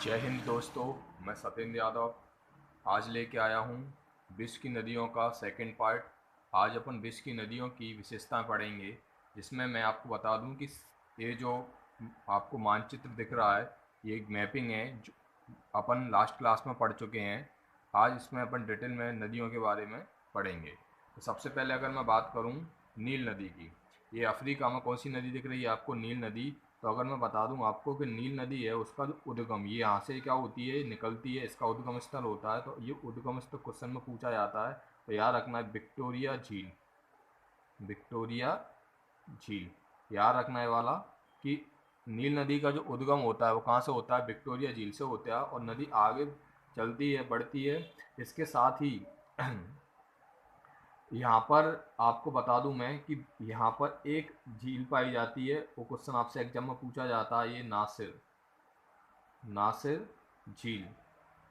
जय हिंद दोस्तों। मैं सत्येंद्र यादव आज लेके आया हूँ विश्व की नदियों का सेकंड पार्ट। आज अपन विश्व की नदियों की विशेषताएं पढ़ेंगे, जिसमें मैं आपको बता दूं कि ये जो आपको मानचित्र दिख रहा है, ये एक मैपिंग है जो अपन लास्ट क्लास में पढ़ चुके हैं। आज इसमें अपन डिटेल में नदियों के बारे में पढ़ेंगे। तो सबसे पहले अगर मैं बात करूं नील नदी की, ये अफ्रीका में कौन सी नदी दिख रही है आपको? नील नदी। तो अगर मैं बता दूं आपको कि नील नदी है, उसका जो उद्गम ये यहाँ से क्या होती है, निकलती है, इसका उद्गम स्थल होता है। तो ये उद्गम स्थल क्वेश्चन में पूछा जाता है, तो याद रखना है विक्टोरिया झील। विक्टोरिया झील याद रखना है वाला कि नील नदी का जो उद्गम होता है वो कहाँ से होता है? विक्टोरिया झील से होता है। और नदी आगे चलती है, बढ़ती है। इसके साथ ही यहाँ पर आपको बता दूं मैं कि यहाँ पर एक झील पाई जाती है, वो क्वेश्चन आपसे एग्जाम में पूछा जाता है। ये नासिर नासिर झील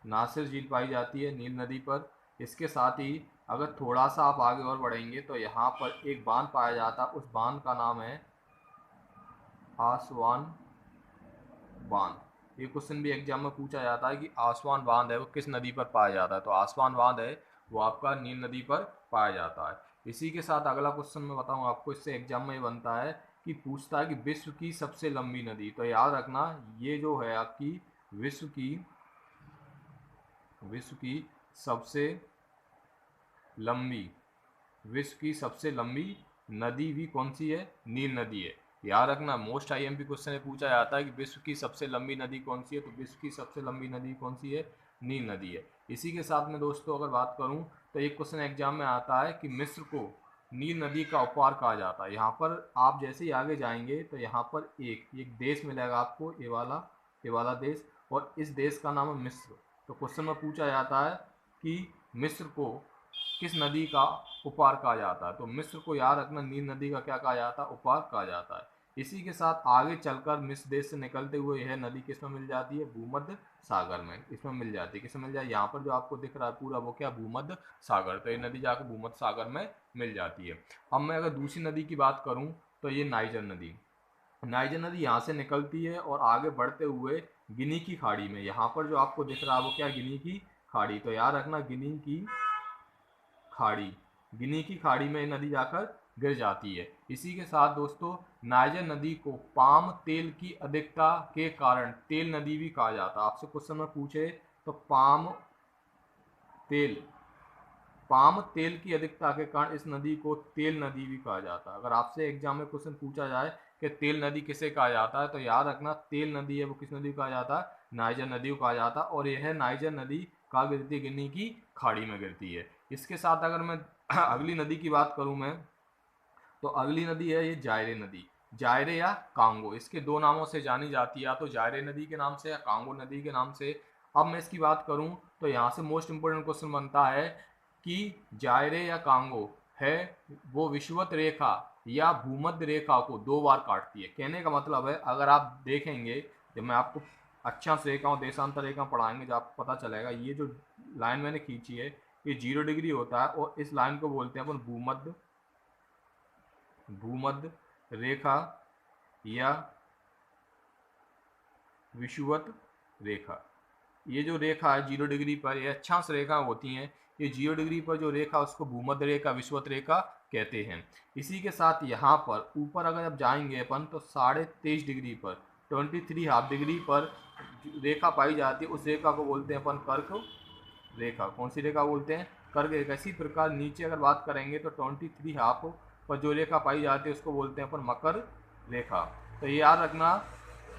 नासिर झील पाई जाती है नील नदी पर। इसके साथ ही अगर थोड़ा सा आप आगे और बढ़ेंगे तो यहाँ पर एक बांध पाया जाता है, उस बांध का नाम है आसवान बांध। ये क्वेश्चन भी एग्जाम में पूछा जाता है कि आसवान बांध है वो किस नदी पर पाया जाता है। तो आसवान बांध है वो आपका नील नदी पर पाया जाता है। इसी के साथ अगला क्वेश्चन मैं बताऊं आपको, इससे एग्जाम में ये बनता है कि पूछता है कि विश्व की सबसे लंबी नदी। तो याद रखना ये जो है आपकी विश्व की सबसे लंबी विश्व की सबसे लंबी नदी भी कौन सी है? नील नदी है। याद रखना मोस्ट आईएमपी क्वेश्चन में पूछा जाता है कि विश्व की सबसे लंबी नदी कौन सी है। तो विश्व की सबसे लंबी नदी कौन सी है? नील नदी है। इसी के साथ में दोस्तों अगर बात करूं तो एक क्वेश्चन एग्जाम में आता है कि मिस्र को नील नदी का उपहार कहा जाता है। यहाँ पर आप जैसे ही आगे जाएंगे तो यहाँ पर एक एक देश मिलेगा आपको, ये वाला देश, और इस देश का नाम है मिस्र। तो क्वेश्चन में पूछा जाता है कि मिस्र को किस नदी का उपहार कहा जाता है? तो मिस्र को याद रखना नील नदी का क्या कहा जाता है? उपहार कहा जाता है। इसी के साथ आगे चलकर मिस्र देश से निकलते हुए यह नदी किसमें मिल जाती है? भूमध्य सागर में इसमें मिल जाती है। किसमें मिल जाए? यहाँ पर जो आपको दिख रहा है पूरा वो क्या? भूमध्य सागर। तो ये नदी जाकर भूमध्य सागर में मिल जाती है। अब मैं अगर दूसरी नदी की बात करूँ तो ये नाइजर नदी। नाइजर नदी यहाँ से निकलती है और आगे बढ़ते हुए गिनी की खाड़ी में, यहाँ पर जो आपको दिख रहा है वो क्या? गिनी की खाड़ी। तो याद रखना खाड़ी गिनी की खाड़ी में नदी जाकर गिर जाती है। इसी के साथ दोस्तों नाइजर नदी को पाम तेल की अधिकता के कारण तेल नदी भी कहा जाता है। आपसे क्वेश्चन में पूछे तो तेल पाम तेल की अधिकता के कारण इस नदी को तेल नदी भी कहा जाता है। अगर आपसे एग्जाम में क्वेश्चन पूछा जाए कि तेल नदी किसे कहा जाता है, तो याद रखना तेल नदी है वो किस नदी को कहा जाता है? नाइजर नदी को कहा जाता है। और यह नाइजर नदी कहाँ गिरती है? गिनी की खाड़ी में गिरती है। इसके साथ अगर मैं अगली नदी की बात करूं मैं, तो अगली नदी है ये जायरे नदी। जायरे या कांगो, इसके दो नामों से जानी जाती है, या तो जायरे नदी के नाम से या कांगो नदी के नाम से। अब मैं इसकी बात करूं तो यहाँ से मोस्ट इंपोर्टेंट क्वेश्चन बनता है कि जायरे या कांगो है वो विषुवत रेखा या भूमध्य रेखा को दो बार काटती है। कहने का मतलब है, अगर आप देखेंगे, जब मैं आपको अच्छा से रेखा और देशांतर रेखा पढ़ाएंगे जब आपको पता चलेगा, ये जो लाइन मैंने खींची है ये 0 डिग्री होता है, और इस लाइन को बोलते हैं अपन भूमध्य भूमध्य रेखा या विषुवत रेखा। ये जो रेखा है 0 डिग्री पर, ये अक्षांश रेखा होती हैं। ये 0 डिग्री पर जो रेखा उसको भूमध्य रेखा, विषुवत रेखा कहते हैं। इसी के साथ यहाँ पर ऊपर अगर आप जाएंगे अपन तो 23.5 डिग्री पर, 23 हाफ डिग्री पर रेखा पाई जाती है, उस रेखा को बोलते हैं अपन कर्क रेखा। कौन सी रेखा बोलते हैं? कर्क रेखा। इसी प्रकार नीचे अगर बात करेंगे तो 23 हाफ पर जो रेखा पाई जाती है उसको बोलते हैं अपन मकर रेखा। तो ये याद रखना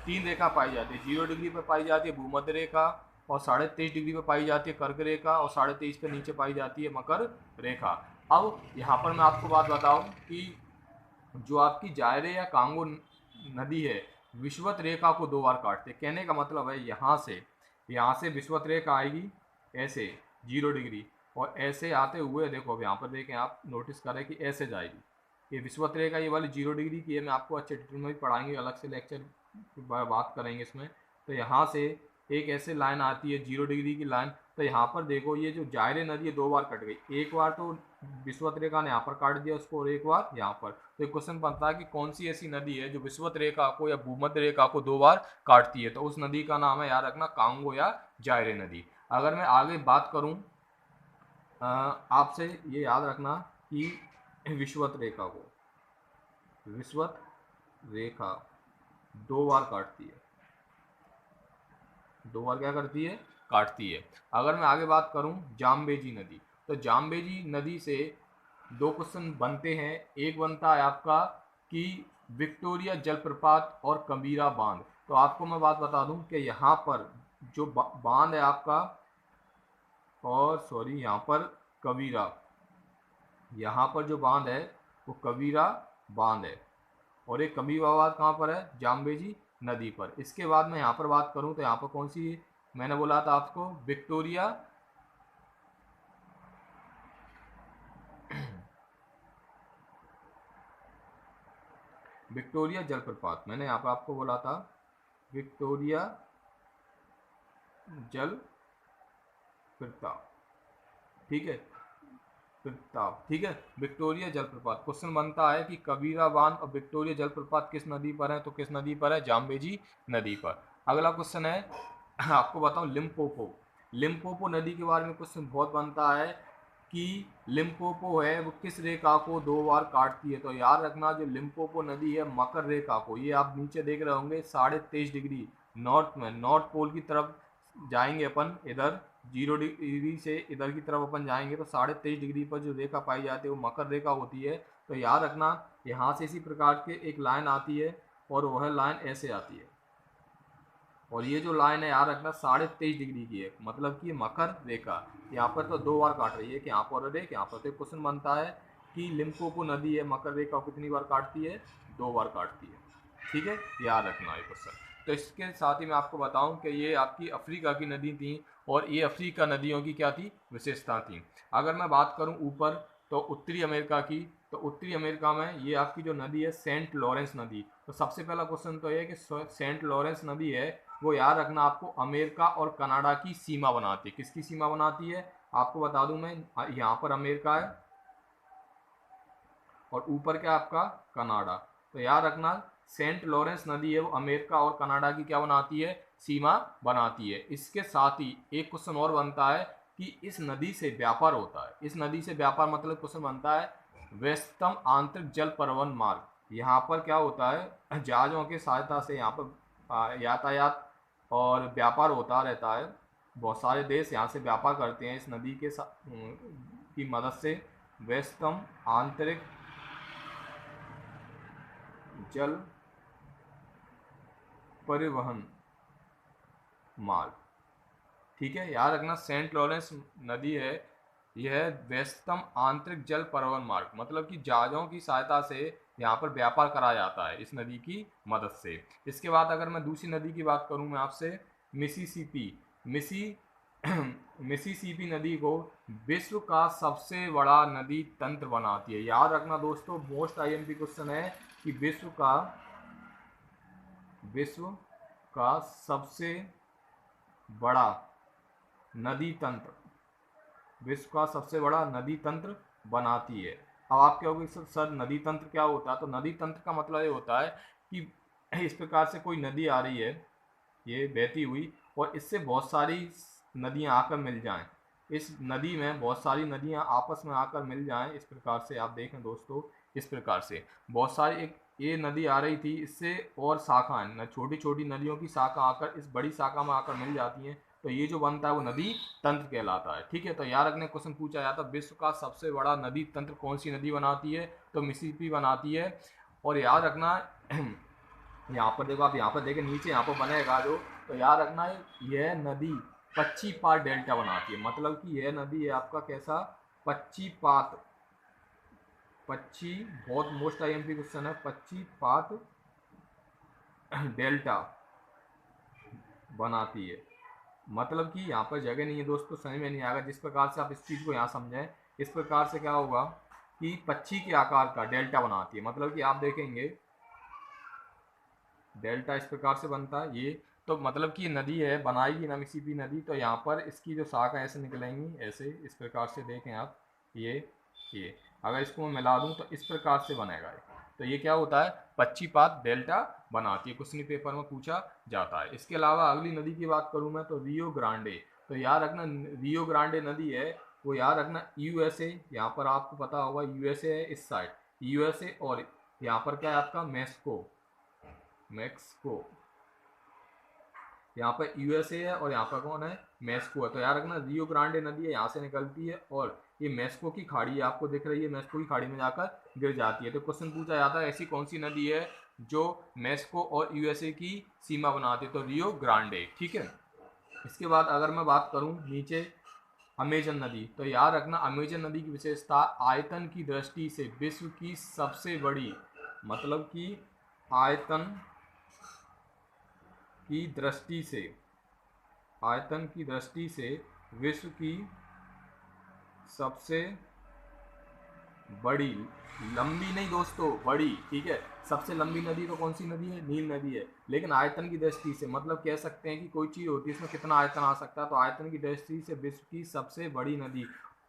तीन रेखा पाई जाती है, 0 डिग्री पर पाई जाती है भूमध्य रेखा, और 23.5 डिग्री पर पाई जाती है कर्क रेखा, और 23.5 पर नीचे पाई जाती है मकर रेखा। अब यहाँ पर मैं आपको बात बताऊं कि जो आपकी जायरे या कांगो नदी है विषुवत रेखा को दो बार काटते। कहने का मतलब है यहाँ से विषुवत रेखा आएगी ऐसे 0 डिग्री, और ऐसे आते हुए देखो, अब यहाँ पर देखें आप नोटिस करें कि ऐसे जाएगी ये विषुवत रेखा। ये वाली 0 डिग्री की है, मैं आपको अच्छे डिटेल में भी पढ़ाएंगे, अलग से लेक्चर बात करेंगे इसमें। तो यहाँ से एक ऐसे लाइन आती है 0 डिग्री की लाइन, तो यहाँ पर देखो ये जो जायरे नदी है 2 बार कट गई, एक बार तो विषुवत रेखा ने यहाँ पर काट दिया उसको और एक बार यहाँ पर। तो एक क्वेश्चन बनता है कि कौन सी ऐसी नदी है जो विषुवत रेखा को या भूमध्य रेखा को 2 बार काटती है, तो उस नदी का नाम है, याद रखना, कांगो या जायरे नदी। अगर मैं आगे बात करूं आपसे, ये याद रखना कि विषुवत रेखा को, विषुवत रेखा 2 बार काटती है, 2 बार क्या करती है, काटती है। अगर मैं आगे बात करूं जाम्बेजी नदी, तो जाम्बेजी नदी से 2 क्वेश्चन बनते हैं। एक बनता है आपका कि विक्टोरिया जलप्रपात और कबीरा बांध। तो आपको मैं बात बता दूं कि यहाँ पर जो बांध है आपका, और सॉरी यहाँ पर कबीरा, यहाँ पर जो बांध है वो कबीरा बांध है, और एक कबीरा बांध कहाँ पर है, जाम्बेजी नदी पर। इसके बाद मैं यहाँ पर बात करूँ तो यहाँ पर कौन सी, मैंने बोला था आपको विक्टोरिया विक्टोरिया जलप्रपात, मैंने यहाँ पर आपको बोला था विक्टोरिया जलप्रपात, ठीक है, प्रताप, ठीक है, विक्टोरिया जलप्रपात। क्वेश्चन बनता है कि कबीरा बांध और विक्टोरिया जलप्रपात किस नदी पर है, तो किस नदी पर है, जाम्बेजी नदी पर। अगला क्वेश्चन है आपको बताऊं लिम्पोपो, लिम्पोपो नदी के बारे में क्वेश्चन बहुत बनता है कि लिम्पोपो है वो किस रेखा को 2 बार काटती है। तो याद रखना जो लिम्पोपो नदी है मकर रेखा को, ये आप नीचे देख रहे होंगे 23.5 डिग्री नॉर्थ में, नॉर्थ पोल की तरफ जाएंगे अपन, इधर 0 डिग्री से इधर की तरफ अपन जाएंगे तो 23.5 डिग्री पर जो रेखा पाई जाती है वो मकर रेखा होती है। तो याद रखना यहाँ से इसी प्रकार के एक लाइन आती है और वह लाइन ऐसे आती है, और ये जो लाइन है याद रखना 23.5 डिग्री की है, मतलब कि मकर रेखा। यहाँ पर तो 2 बार काट रही है कि यहाँ पर और एक यहाँ पर। तो क्वेश्चन बनता है कि लिम्पोपो नदी है मकर रेखा कितनी बार काटती है, 2 बार काटती है, ठीक है, याद रखना ये क्वेश्चन। तो इसके साथ ही मैं आपको बताऊं कि ये आपकी अफ्रीका की नदी थी, और ये अफ्रीका नदियों की क्या थी, विशेषता थी। अगर मैं बात करूं ऊपर तो उत्तरी अमेरिका की, तो उत्तरी अमेरिका में ये आपकी जो नदी है सेंट लॉरेंस नदी। तो सबसे पहला क्वेश्चन तो ये है कि सेंट लॉरेंस नदी है वो याद रखना आपको अमेरिका और कनाडा की सीमा बनाती है। किसकी सीमा बनाती है, आपको बता दूं मैं, यहाँ पर अमेरिका है और ऊपर क्या आपका कनाडा। तो याद रखना सेंट लॉरेंस नदी है वो अमेरिका और कनाडा की क्या बनाती है, सीमा बनाती है। इसके साथ ही एक क्वेश्चन और बनता है कि इस नदी से व्यापार होता है, इस नदी से व्यापार मतलब क्वेश्चन बनता है व्यस्तम आंतरिक जल परिवहन मार्ग। यहाँ पर क्या होता है, जहाजों की सहायता से यहाँ पर यातायात और व्यापार होता रहता है, बहुत सारे देश यहाँ से व्यापार करते हैं इस नदी के की मदद से। व्यस्तम आंतरिक जल परिवहन मार्ग, ठीक है, याद रखना सेंट लॉरेंस नदी है यह व्यस्तम आंतरिक जल परिवहन मार्ग, मतलब कि जहाजों की सहायता से यहाँ पर व्यापार करा जाता है इस नदी की मदद से। इसके बाद अगर मैं दूसरी नदी की बात करूँ मैं आपसे, मिसिसिपी, मिसिसिपी नदी को विश्व का सबसे बड़ा नदी तंत्र बनाती है। याद रखना दोस्तों मोस्ट आईएमपी क्वेश्चन है कि विश्व का सबसे बड़ा नदी तंत्र, विश्व का सबसे बड़ा नदी तंत्र बनाती है। अब आप कहोगे सर नदी तंत्र क्या होता है, तो नदी तंत्र का मतलब ये होता है कि इस प्रकार से कोई नदी आ रही है ये बहती हुई, और इससे बहुत सारी नदियां आकर मिल जाएं, इस नदी में बहुत सारी नदियां आपस में आकर मिल जाएं। इस प्रकार से आप देखें दोस्तों, इस प्रकार से बहुत सारी, एक ये नदी आ रही थी, इससे और शाखा न छोटी छोटी नदियों की शाखा आकर इस बड़ी शाखा में आकर मिल जाती हैं, तो ये जो बनता है वो नदी तंत्र कहलाता है, ठीक है। तो याद रखने क्वेश्चन पूछा जाता है विश्व का सबसे बड़ा नदी तंत्र कौन सी नदी बनाती है, तो मिसिसिपी बनाती है। और याद रखना यहाँ पर देखो, आप यहाँ पर देखें नीचे यहाँ पर बनेगा जो, तो याद रखना यह नदी पक्षीपात डेल्टा बनाती है, मतलब कि यह नदी है आपका कैसा, पक्षीपात, पक्षी, बहुत मोस्ट आईएमपी क्वेश्चन है, पक्षीपात डेल्टा बनाती है। मतलब कि यहाँ पर जगह नहीं है दोस्तों, समझ में नहीं आएगा, जिस प्रकार से आप इस चीज़ को यहाँ समझें, इस प्रकार से क्या होगा कि पक्षी के आकार का डेल्टा बनाती है, मतलब कि आप देखेंगे डेल्टा इस प्रकार से बनता है ये। तो मतलब कि ये नदी है, बनाएगी ना मिसिसिपी नदी, तो यहाँ पर इसकी जो शाखा ऐसे निकलेंगी, ऐसे इस प्रकार से देखें आप, ये अगर इसको मैं मिला दूँ तो इस प्रकार से बनेगा ये। तो ये क्या होता है, पक्षीपात डेल्टा बनाती है, क्वेश्चन पेपर में पूछा जाता है। इसके अलावा अगली नदी की बात करूँ मैं तो रियो ग्रांडे। तो याद रखना रियो ग्रांडे नदी है वो याद रखना यूएसए, यहाँ पर आपको पता होगा यूएसए है इस साइड, यूएसए, और यहाँ पर क्या है आपका मैक्सिको, मैक्सिको, यहाँ पर यूएसए है और यहाँ पर कौन है, मैक्सिको है। तो याद रखना रियो ग्रांडे नदी है यहाँ से निकलती है और ये मैक्सिको की खाड़ी आपको दिख रही है, मैक्सिको की खाड़ी में जाकर गिर जाती है। तो क्वेश्चन पूछा जाता है ऐसी कौन सी नदी है जो मैक्सिको और यूएसए की सीमा बनाती है, तो रियो ग्रांडे, ठीक है। इसके बाद अगर मैं बात करूं नीचे अमेजन नदी, तो याद रखना अमेजन नदी की विशेषता आयतन की दृष्टि से विश्व की सबसे बड़ी, मतलब कि आयतन की दृष्टि से, आयतन की दृष्टि से विश्व की सबसे बड़ी, लंबी नहीं दोस्तों, बड़ी, ठीक है। सबसे लंबी नदी तो कौन सी नदी है, नील नदी है। लेकिन आयतन की दृष्टि से मतलब कह सकते हैं कि कोई चीज़ होती है इसमें कितना आयतन आ सकता है, तो आयतन की दृष्टि से विश्व की सबसे बड़ी नदी,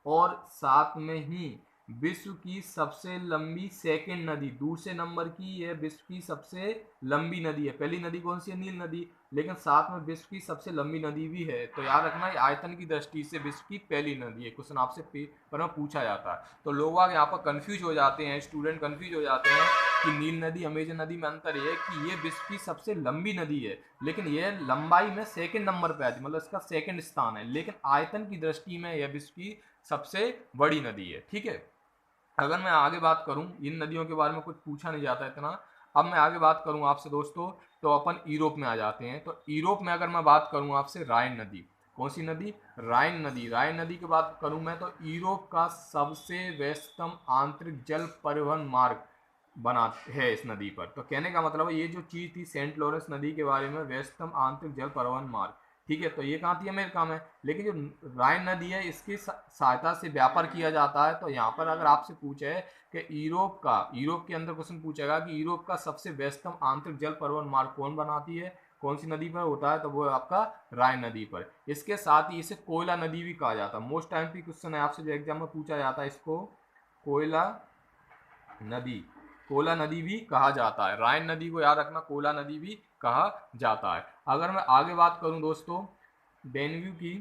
और साथ में ही विश्व की सबसे लंबी सेकंड नदी, दूसरे नंबर की यह विश्व की सबसे लंबी नदी है। पहली नदी कौन सी है, नील नदी, लेकिन साथ में विश्व की सबसे लंबी नदी भी है। तो याद रखना आयतन की दृष्टि से विश्व की पहली नदी है, क्वेश्चन आपसे पेपर में पूछा जाता है। तो लोग यहाँ पर कंफ्यूज हो जाते हैं, स्टूडेंट कंफ्यूज हो जाते हैं कि नील नदी अमेजन नदी में अंतर है कि ये विश्व की सबसे लंबी नदी है, लेकिन यह लंबाई में सेकंड नंबर पे आती है, मतलब इसका सेकंड स्थान है, लेकिन आयतन की दृष्टि में यह विश्व की सबसे बड़ी नदी है, ठीक है। अगर मैं आगे बात करूं, इन नदियों के बारे में कुछ पूछा नहीं जाता इतना, अब मैं आगे बात करूं आपसे दोस्तों, तो अपन यूरोप में आ जाते हैं। तो यूरोप में अगर मैं बात करूं आपसे राइन नदी, कौन सी नदी, राइन नदी, राइन नदी की बात करूं मैं तो यूरोप का सबसे व्यस्तम आंतरिक जल परिवहन मार्ग बना है इस नदी पर। तो कहने का मतलब है ये जो चीज थी सेंट लॉरेंस नदी के बारे में, व्यस्तम आंतरिक जल परिवहन मार्ग, ठीक है, तो ये कहाँ थी, अमेरिका में। लेकिन जो राइन नदी है इसकी सहायता से व्यापार किया जाता है। तो यहाँ पर अगर आपसे पूछे कि यूरोप के अंदर क्वेश्चन पूछेगा कि यूरोप का सबसे व्यस्तम आंतरिक जल परिवहन मार्ग कौन बनाती है, कौन सी नदी पर होता है, तो वो है आपका राइन नदी पर। इसके साथ ही इसे कोयला नदी भी कहा जाता है। मोस्ट टाइम की क्वेश्चन है आपसे जो एग्जाम में पूछा जाता है, इसको कोयला नदी, कोयला नदी भी कहा जाता है। राइन नदी को याद रखना कोयला नदी भी कहा जाता है। अगर मैं आगे बात करूं दोस्तों डेन्यू की,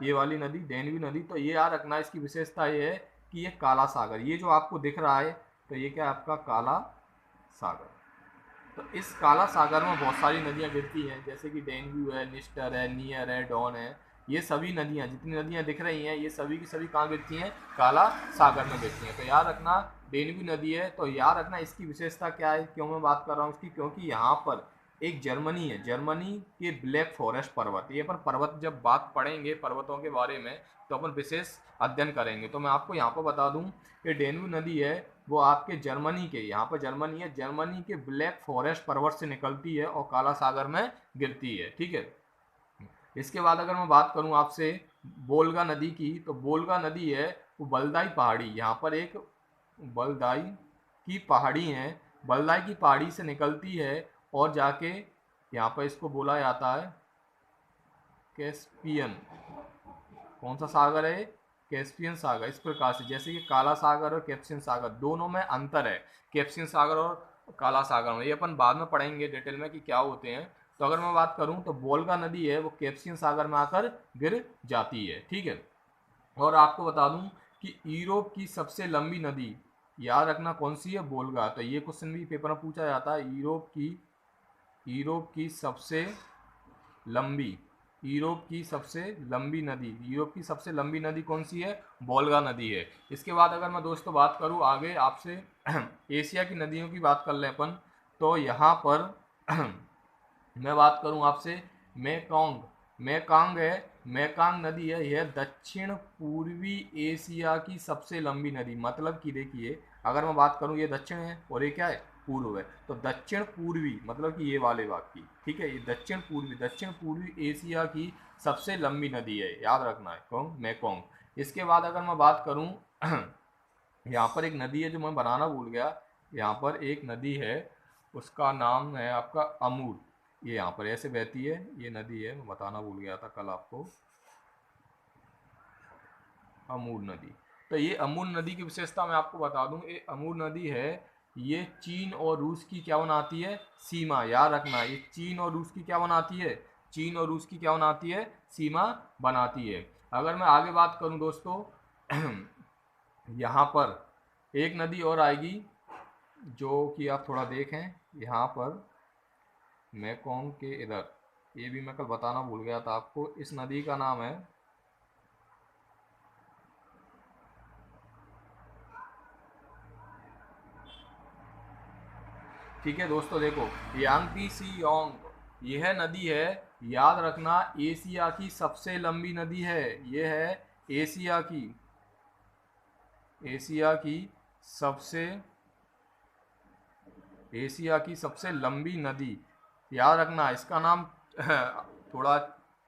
ये वाली नदी डेन्यू नदी, तो ये याद रखना इसकी विशेषता ये है कि ये काला सागर, ये जो आपको दिख रहा है तो ये क्या है आपका काला सागर। तो इस काला सागर में बहुत सारी नदियाँ गिरती हैं, जैसे कि डेन्यू है, निस्टर है, नियर है, डॉन है। ये सभी नदियाँ, जितनी नदियाँ दिख रही हैं ये सभी की सभी कहाँ गिरती हैं, काला सागर में गिरती हैं। तो याद रखना डेन्यू नदी है। तो याद रखना इसकी विशेषता क्या है, क्यों मैं बात कर रहा हूँ इसकी, क्योंकि यहाँ पर एक जर्मनी है, जर्मनी के ब्लैक फॉरेस्ट पर्वत, ये अपन पर्वत जब बात पढ़ेंगे पर्वतों के बारे में तो अपन विशेष अध्ययन करेंगे। तो मैं आपको यहाँ पर बता दूँ कि डेन्यू नदी है वो आपके जर्मनी के, यहाँ पर जर्मनी है, जर्मनी के ब्लैक फॉरेस्ट पर्वत से निकलती है और काला सागर में गिरती है, ठीक है। इसके बाद अगर मैं बात करूं आपसे बोल्गा नदी की, तो बोल्गा नदी है वो बलदाई पहाड़ी, यहाँ पर एक बलदाई की पहाड़ी है, बलदाई की पहाड़ी से निकलती है और जाके यहाँ पर इसको बोला जाता है कैस्पियन, कौन सा सागर है, कैस्पियन सागर। इस प्रकार से जैसे कि काला सागर और कैस्पियन सागर दोनों में अंतर है, कैस्पियन सागर और काला सागर में, ये अपन बाद में पढ़ेंगे डिटेल में कि क्या होते हैं। तो अगर मैं बात करूं तो बोल्गा नदी है वो कैस्पियन सागर में आकर गिर जाती है, ठीक है। और आपको बता दूं कि यूरोप की सबसे लंबी नदी याद रखना कौन सी है, बोल्गा। तो ये क्वेश्चन भी पेपर में पूछा जाता है, यूरोप की सबसे लंबी, यूरोप की सबसे लंबी नदी, यूरोप की सबसे लंबी नदी कौन सी है, वोल्गा नदी है। इसके बाद अगर मैं दोस्तों बात करूं आगे आपसे एशिया की नदियों की बात कर लें अपन, तो यहाँ पर मैं बात करूं आपसे मेकोंग, मेकांग है, मेकांग नदी है, यह दक्षिण पूर्वी एशिया की सबसे लंबी नदी, मतलब कि देखिए अगर मैं बात करूं ये दक्षिण है और ये क्या है, पूर्व है, तो दक्षिण पूर्वी मतलब कि ये वाले भाग की, ठीक है, ये दक्षिण पूर्वी एशिया की सबसे लंबी नदी है, याद रखना है कौन, मेकोंग। इसके बाद अगर मैं बात करूं यहाँ पर एक नदी है जो मैं बनाना भूल गया, यहाँ पर एक नदी है उसका नाम है आपका अमूर, ये यहाँ पर ऐसे बहती है, ये नदी है, मैं बताना भूल गया था कल आपको, अमूर नदी। तो ये अमूर नदी की विशेषता मैं आपको बता दूं, ये अमूर नदी है, ये चीन और रूस की क्या बनाती है, सीमा। याद रखना, ये चीन और रूस की क्या बनाती है, चीन और रूस की क्या बनाती है, सीमा बनाती है। अगर मैं आगे बात करूं दोस्तों, यहाँ पर एक नदी और आएगी जो कि आप थोड़ा देखें, यहाँ पर मेकोंग के इधर, ये भी मैं कल बताना भूल गया था आपको, इस नदी का नाम है, ठीक है दोस्तों, देखो यांगती सी योंग यह नदी है, याद रखना एशिया की सबसे लंबी नदी है, यह है एशिया की, एशिया की सबसे, एशिया की सबसे लंबी नदी। याद रखना इसका नाम थोड़ा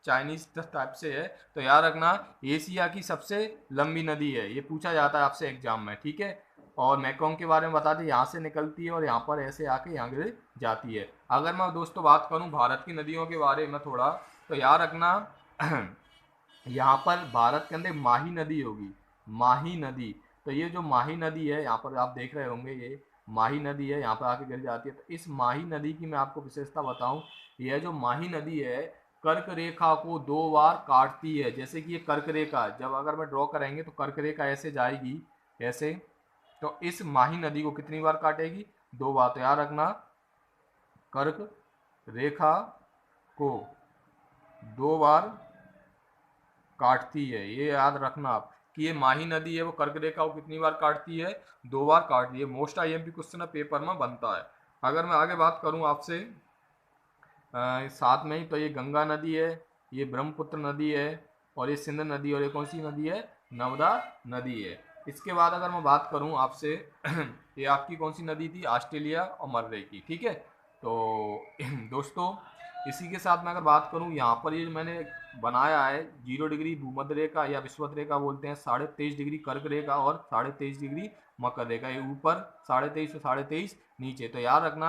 चाइनीज टाइप से है, तो याद रखना एशिया की सबसे लंबी नदी है, ये पूछा जाता है आपसे एग्जाम में, ठीक है। और मैकोंग के बारे में बता दें, यहाँ से निकलती है और यहाँ पर ऐसे आके यहाँ गिर जाती है। अगर मैं दोस्तों बात करूँ भारत की नदियों के बारे में थोड़ा, तो याद रखना यहाँ पर भारत के अंदर माही नदी होगी, माही नदी। तो ये जो माही नदी है, यहाँ पर आप देख रहे होंगे, ये माही नदी है, यहाँ पर आके गिर जाती है। तो इस माही नदी की मैं आपको विशेषता बताऊं, यह जो माही नदी है कर्क रेखा को 2 बार काटती है। जैसे कि ये कर्क रेखा, जब अगर मैं ड्रॉ करेंगे तो कर्क रेखा ऐसे जाएगी, ऐसे, तो इस माही नदी को कितनी बार काटेगी, 2 बार। तो याद रखना कर्क रेखा को 2 बार काटती है, ये याद रखना आप कि ये माही नदी है वो कर्क रेखा को कितनी बार काटती है, 2 बार काटती है। मोस्ट आईएमपी क्वेश्चन पेपर में बनता है। अगर मैं आगे बात करूं आपसे साथ में ही, तो ये गंगा नदी है, ये ब्रह्मपुत्र नदी है, और ये सिंध नदी, और ये कौन सी नदी है, नर्मदा नदी है। इसके बाद अगर मैं बात करूं आपसे ये आपकी कौन सी नदी थी, ऑस्ट्रेलिया और मर्रे की, ठीक है। तो दोस्तों इसी के साथ मैं अगर बात करूं, यहाँ पर ये मैंने बनाया है 0 डिग्री भूमध्य रेखा या विषुवत रेखा बोलते हैं, 23.5 डिग्री कर्क रेखा और 23.5 डिग्री मकर रेखा, ये ऊपर 23.5 और 23.5 नीचे। तो याद रखना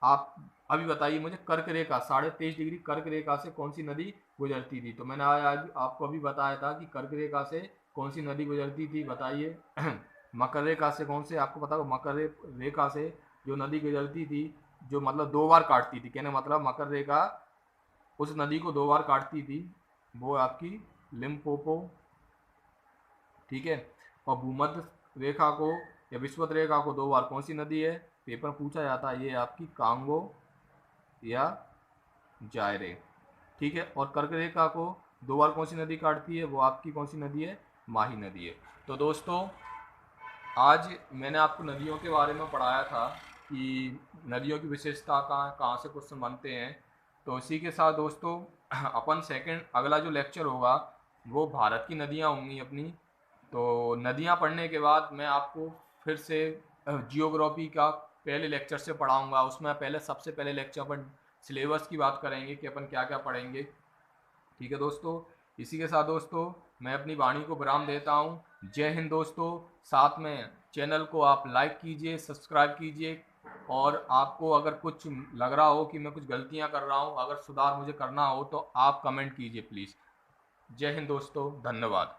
आप अभी बताइए मुझे, कर्क रेखा 23.5 डिग्री कर्क रेखा से कौन सी नदी गुजरती थी। तो मैंने आज आपको अभी बताया था कि कर्क रेखा से कौन सी नदी गुजरती थी, बताइए। मकर रेखा से कौन से, आपको पता हो, मकर रेखा से जो नदी गुजरती थी, जो मतलब 2 बार काटती थी, कहने मतलब मकर रेखा उस नदी को 2 बार काटती थी, वो आपकी लिम्पोपो, ठीक है। और भूमध्य रेखा को या विषुवत रेखा को 2 बार कौन सी नदी है, पेपर पूछा जाता है, ये आपकी कांगो या जायरे, ठीक है। और कर्क रेखा को 2 बार कौन सी नदी काटती है, वो आपकी कौन सी नदी है, माही नदी है। तो दोस्तों आज मैंने आपको नदियों के बारे में पढ़ाया था कि नदियों की विशेषता कहाँ कहाँ से क्वेश्चन बनते हैं। तो इसी के साथ दोस्तों अपन सेकंड अगला जो लेक्चर होगा वो भारत की नदियाँ होंगी अपनी। तो नदियाँ पढ़ने के बाद मैं आपको फिर से जियोग्राफी का पहले लेक्चर से पढ़ाऊँगा। उसमें पहले सबसे पहले लेक्चर अपन सिलेबस की बात करेंगे कि अपन क्या क्या पढ़ेंगे, ठीक है दोस्तों। इसी के साथ दोस्तों मैं अपनी वाणी को विराम देता हूँ। जय हिंद दोस्तों। साथ में चैनल को आप लाइक कीजिए, सब्सक्राइब कीजिए, और आपको अगर कुछ लग रहा हो कि मैं कुछ गलतियाँ कर रहा हूँ, अगर सुधार मुझे करना हो, तो आप कमेंट कीजिए प्लीज़। जय हिंद दोस्तों, धन्यवाद।